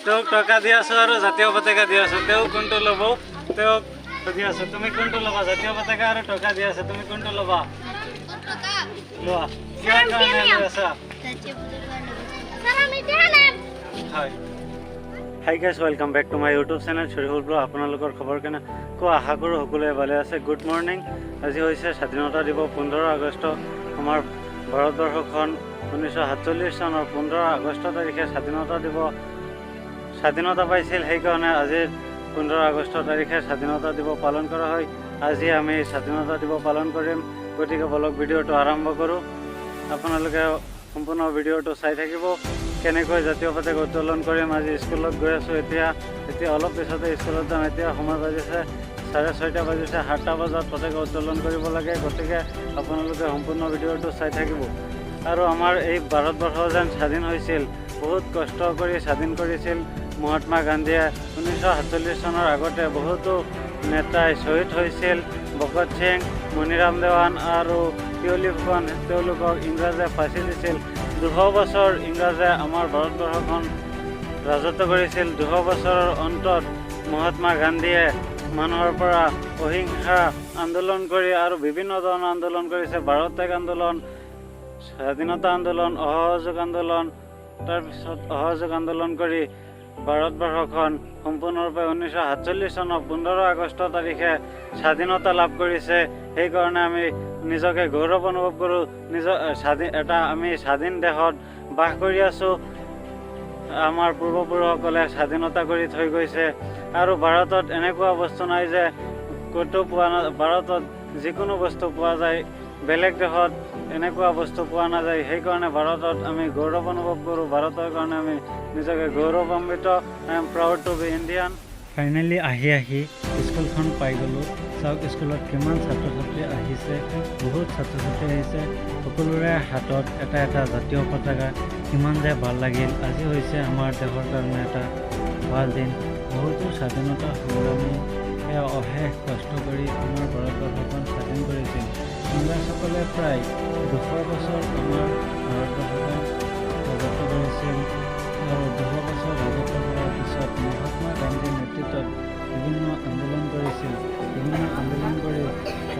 তেওঁক টকা দি আছোঁ আৰু জাতীয় পতাকা দি আছোঁ। তেওঁ কোনটো ল'ব তেওঁক সুধি আছোঁ। তুমি কোনটো ল'বা? জাতীয় পতাকা আৰু টকা দি আছে, তুমি কোনটো ল'বা? লোৱা। কিহৰ কাৰণে লৈ আছা? হয়। Hi guys, welcome back to my YouTube channel চৰিহুল ব্লগ। আপোনালোকৰ খবৰ কেনেকুৱা? আশা কৰোঁ সকলোৱে ভালে আছে। Good morning. আজি হৈছে স্বাধীনতা দিৱস 15 আগষ্ট। আমাৰ ভাৰতবৰ্ষখন 1947 চনৰ 15 আগষ্ট তাৰিখে স্বাধীনতা পাইছিল। সেইকাৰণে আজি 15 আগষ্ট তাৰিখে স্বাধীনতা দিৱস পালন কৰা হয়। আজি আমি স্বাধীনতা দিৱস পালন কৰিম, গতিকে বলক ভিডিঅ'টো আৰম্ভ কৰোঁ। আপোনালোকে সম্পূৰ্ণ ভিডিঅ'টো চাই থাকিব। কেনেকৈ জাতীয় পতাকা উত্তোলন কৰিম। আজি স্কুলত গৈ আছোঁ। এতিয়া অলপ পিছতে স্কুলত যাম। এতিয়া সময় বাজিছে 6:30 বাজিছে। 7টা বজাত পতাকা উত্তোলন কৰিব লাগে, গতিকে আপোনালোকে সম্পূৰ্ণ ভিডিঅ'টো চাই থাকিব। আৰু আমাৰ এই ভাৰতবৰ্ষ যেন স্বাধীন হৈছিল, বহুত কষ্ট কৰি স্বাধীন কৰিছিল মহাত্মা গান্ধীয়ে। 1947 চনৰ আগতে বহুতো নেতাই শ্বহীদ হৈছিল। ভগত সিং, মণিৰাম দেৱান আৰু পিয়লি ফুকন, তেওঁলোকক ইংৰাজে ফাঁচি দিছিল। 200 বছৰ ইংৰাজে আমাৰ ভাৰতবৰ্ষখন ৰাজত্ব কৰিছিল। 200 বছৰৰ অন্তত মহাত্মা গান্ধীয়ে মানুহৰ পৰা অহিংসা আন্দোলন কৰি আৰু বিভিন্ন ধৰণৰ আন্দোলন কৰিছে। ভাৰত ত্যাগ আন্দোলন, স্বাধীনতা আন্দোলন, অসহযোগ আন্দোলন, তাৰপিছত অসহযোগ আন্দোলন কৰি ভাৰতবৰ্ষখন সম্পূৰ্ণৰূপে 1947 চনৰ 15 আগষ্ট তাৰিখে স্বাধীনতা লাভ কৰিছে। সেইকাৰণে আমি নিজকে গৌৰৱ অনুভৱ কৰোঁ। আমি স্বাধীন দেশত বাস কৰি আছোঁ। আমাৰ পূৰ্বপুৰুষসকলে স্বাধীনতা কৰি থৈ গৈছে। আৰু ভাৰতত এনেকুৱা বস্তু নাই যে ক'তো পোৱা ভাৰতত যিকোনো বস্তু পোৱা যায়, বেলেগ দেশত এনেকুৱা বস্তু পোৱা নাযায়। সেইকাৰণে ভাৰতত আমি গৌৰৱ অনুভৱ কৰোঁ। ভাৰতৰ কাৰণে আমি নিজকে গৌৰৱান্বিত। I am proud to be Indian. Finally আহি স্কুলখন পাই গ'লোঁ। চাওক স্কুলত কিমান ছাত্ৰ ছাত্ৰী আহিছে, বহুত ছাত্ৰ ছাত্ৰী আহিছে। সকলোৰে হাতত এটা জাতীয় পতাকা। কিমান যে ভাল লাগিল। আজি হৈছে আমাৰ দেশৰ কাৰণে এটা ভাল দিন। বহুতো স্বাধীনতা সংগ্ৰামী অশেষ কষ্ট কৰি আমাৰ ভাৰতবৰ্ষখন স্বাধীন কৰিছিল। ইংৰাজসকলে প্ৰায় 200 বছৰ আমাৰ ভাৰতবৰ্ষখন ৰাজত্ব কৰিছিল। আৰু 200 বছৰ ৰাজত্ব কৰাৰ পিছত মহাত্মা গান্ধীৰ নেতৃত্বত বিভিন্ন আন্দোলন কৰিছিল। বিভিন্ন আন্দোলন কৰি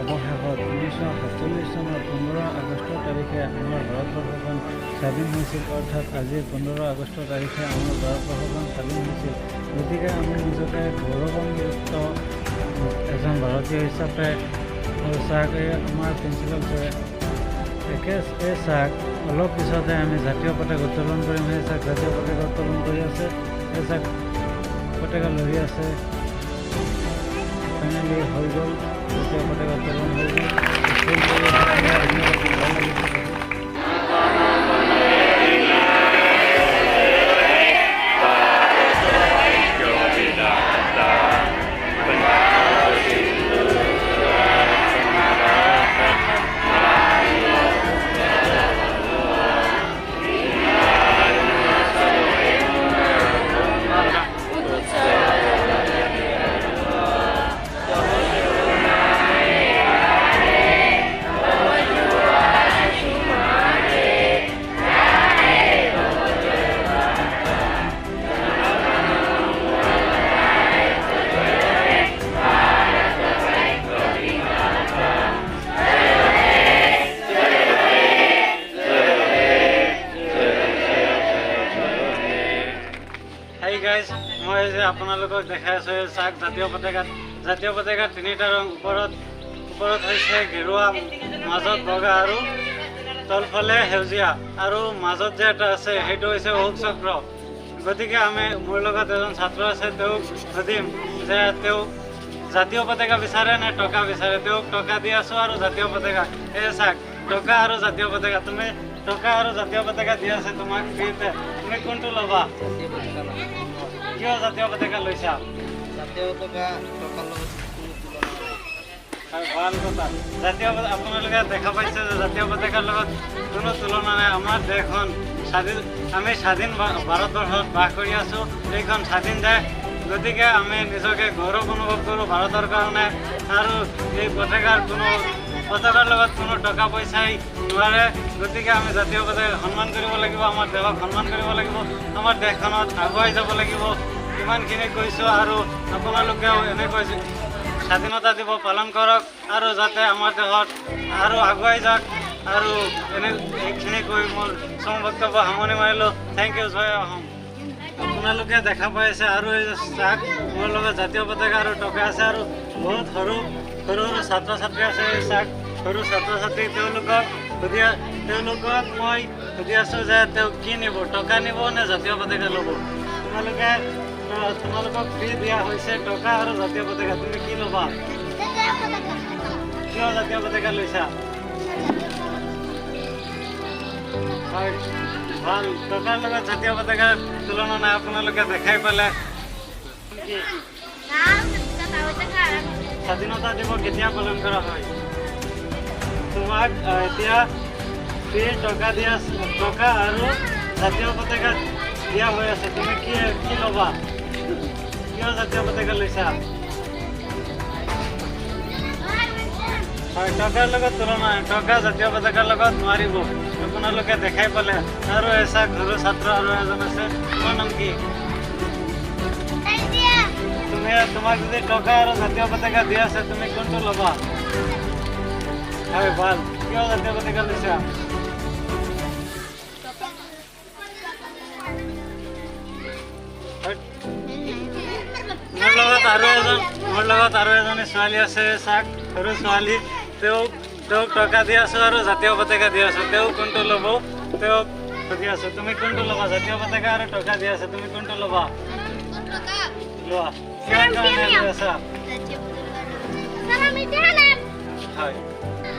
অৱশেষত 1947 চনৰ 15 আগষ্ট তাৰিখে আমাৰ ভাৰতবৰ্ষখন স্বাধীন হৈছিল। অৰ্থাৎ আজি 15 আগষ্ট তাৰিখে আমাৰ ভাৰতবৰ্ষখন স্বাধীন হৈছিল। গতিকে আমি নিজকে গৌৰৱান্বিত এজন ভাৰতীয় হিচাপে। আৰু চাওক, আমাৰ প্ৰিন্সিপাল ছাৰে এই চাওক, অলপ পিছতে আমি জাতীয় পতাকা উত্তোলন কৰিম। সেই চাওক জাতীয় পতাকা উত্তোলন কৰি আছে। এই চাওক পতাকা লৰি আছে। ফাইনেলি হৈ গ'ল, জাতীয় পতাকা উত্তোলন হৈ গ'ল। মই যে আপোনালোকক দেখাই আছোঁ, চাওক জাতীয় পতাকা 3টা ৰং। ওপৰত হৈছে গেৰুৱা, মাজত বগা আৰু তলফালে সেউজীয়া, আৰু মাজত যে এটা আছে সেইটো হৈছে অশোক চক্ৰ। গতিকে মোৰ লগত এজন ছাত্ৰ আছে, তেওঁক সুধিম যে তেওঁ জাতীয় পতাকা বিচাৰে নে টকা বিচাৰে। তেওঁক টকা দি আছোঁ আৰু জাতীয় পতাকা। এই চাওক, টকা আৰু জাতীয় পতাকা। তুমি টকা আৰু জাতীয় পতাকা দি আছে তোমাক ফ্ৰীতে, তুমি কোনটো ল'বা? কিয় জাতীয় পতাকা লৈছা? জাতীয় পতাকা টকাৰ লগত ভাল কথা। আপোনালোকে দেখা পাইছে যে জাতীয় পতাকাৰ লগত কোনো তুলনা নাই। আমাৰ দেশখন আমি স্বাধীন ভাৰতবৰ্ষত বাস কৰি আছোঁ। এইখন স্বাধীন দেশ। গতিকে আমি নিজকে গৌৰৱ অনুভৱ কৰোঁ ভাৰতৰ কাৰণে। আৰু এই পতাকাৰ লগত কোনো টকা পইচাই নোৱাৰে। গতিকে আমি জাতীয় পতাকাক সন্মান কৰিব লাগিব, আমাৰ দেশক সন্মান কৰিব লাগিব, আমাৰ দেশখনত আগুৱাই যাব লাগিব। ইমানখিনি কৈছোঁ আৰু আপোনালোকেও এনেকৈ স্বাধীনতা দিৱস পালন কৰক আৰু যাতে আমাৰ দেশত আৰু আগুৱাই যাওক। আৰু এইখিনি কৈ মোৰ চমু বক্তব্য সামৰণি মাৰিলোঁ। থেংক ইউ, জয় অসম। আপোনালোকে দেখা পাই আছে আৰু এই চাওক মোৰ লগত জাতীয় পতাকা আৰু টকা আছে আৰু বহুত সৰু সৰু ছাত্ৰ ছাত্ৰী আছে। এই চাওক সৰু ছাত্ৰ ছাত্ৰী তেওঁলোকক মই সুধি আছোঁ যে তেওঁ কি নিব, টকা নিব নে জাতীয় পতাকা ল'ব? তোমালোকক ফ্ৰী দিয়া হৈছে টকা আৰু জাতীয় পতাকা, তুমি কি ল'বা? কিয় জাতীয় পতাকা লৈছা? হয়, ভাল। টকাৰ লগত জাতীয় পতাকাৰ তুলনা নাই, আপোনালোকে দেখাই পালে। স্বাধীনতা দিৱস কেতিয়া পালন কৰা হয়? তোমাক এতিয়া ফ্ৰী টকা আৰু জাতীয় পতাকা দিয়া হৈ আছে, তুমি কি ল'বা? কিয় জাতীয় পতাকা লৈছা? হয়, টকাৰ লগত তুলনা, টকা জাতীয় পতাকাৰ লগত নোৱাৰিব, আপোনালোকে দেখাই পালে। আৰু এচাক সৰু ছাত্ৰ আৰু এজন আছে, তোমাৰ নাম কি? তোমাক যদি টকা আৰু জাতীয় পতাকা দিয়া আছে, তুমি কোনটো ল'বা? হয়, ভাল। কিয় জাতীয় পতাকা লৈছা? মোৰ লগত আৰু এজনী ছোৱালী আছে, চাক সৰু ছোৱালী। তেওঁক টকা দি আছোঁ আৰু জাতীয় পতাকা দি আছোঁ। তেওঁ কোনটো ল'ব তেওঁক সুধি আছোঁ, তুমি কোনটো ল'বা? জাতীয় পতাকা আৰু টকা দি আছে, তুমি কোনটো ল'বা? লোৱা। কিহৰ কাৰণে লৈ আছা? হয়।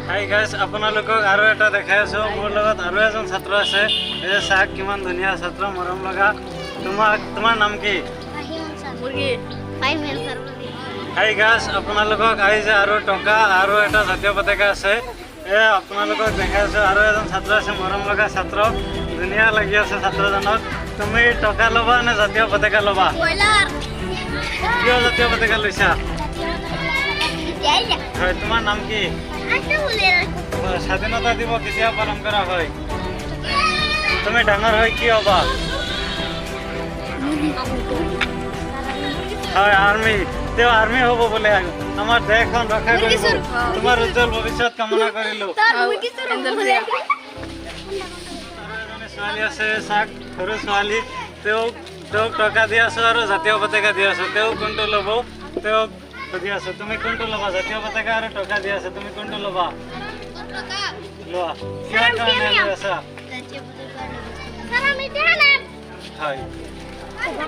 হাই গাইজ, আপোনালোকক আৰু এটা দেখাই আছোঁ। মোৰ লগত আৰু এজন ছাত্ৰ আছে। এই চাওক কিমান ধুনীয়া ছাত্ৰ, মৰম লগা। তোমাৰ নাম কি? হাই গাইজ, আপোনালোকক আহিছে আৰু টকা আৰু এটা জাতীয় পতাকা আছে। আপোনালোকক দেখাই আছোঁ আৰু এজন ছাত্ৰ আছে, মৰম লগা ছাত্ৰ, ধুনীয়া লাগি আছে ছাত্ৰজনক। তুমি টকা ল'বা নে জাতীয় পতাকা ল'বা? কিয় জাতীয় পতাকা লৈছা? হয়, তোমাৰ নাম কি? স্বাধীনতা দিৱস কেতিয়া পালন কৰা হয়? তুমি ডাঙৰ হৈ কি হ'বা? হয়, আৰ্মি। তেওঁ আৰ্মি হ'ব বোলে, আমাৰ দেশখন ৰক্ষা কৰিব। তোমাৰ উজ্জ্বল ভৱিষ্যত কামনা কৰিলোঁ। ছোৱালী আছে, চাক সৰু ছোৱালী। তেওঁক টকা দি আছোঁ আৰু জাতীয় পতাকা দি আছোঁ। তেওঁ কোনটো ল'ব তেওঁক সুধি আছোঁ, তুমি কোনটো ল'বা? জাতীয় পতাকা আৰু টকা দি আছে, তুমি কোনটো ল'বা? লোৱা। কিহৰ কাৰণে লৈ আছা? হয়।